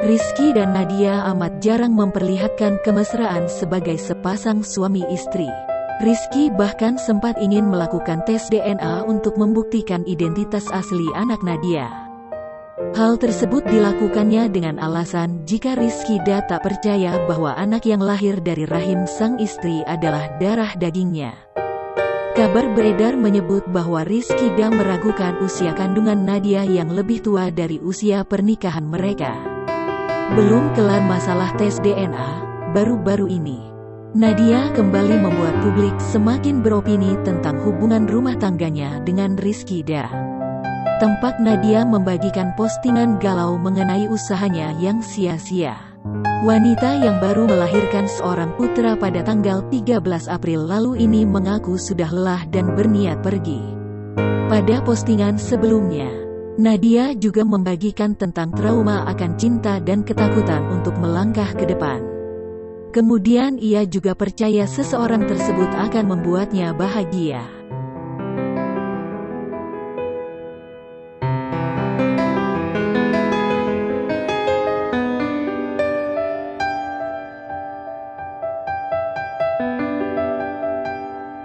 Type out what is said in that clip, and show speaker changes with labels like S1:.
S1: Rizky dan Nadia amat jarang memperlihatkan kemesraan sebagai sepasang suami istri. Rizky bahkan sempat ingin melakukan tes DNA untuk membuktikan identitas asli anak Nadia. Hal tersebut dilakukannya dengan alasan jika Rizky tak percaya bahwa anak yang lahir dari rahim sang istri adalah darah dagingnya. Kabar beredar menyebut bahwa Rizky meragukan usia kandungan Nadia yang lebih tua dari usia pernikahan mereka. Belum kelar masalah tes DNA, baru-baru ini Nadia kembali membuat publik semakin beropini tentang hubungan rumah tangganya dengan Rizky. Tampak Nadia membagikan postingan galau mengenai usahanya yang sia-sia. Wanita yang baru melahirkan seorang putra pada tanggal 13 April lalu ini mengaku sudah lelah dan berniat pergi. Pada postingan sebelumnya, Nadia juga membagikan tentang trauma akan cinta dan ketakutan untuk melangkah ke depan. Kemudian ia juga percaya seseorang tersebut akan membuatnya bahagia.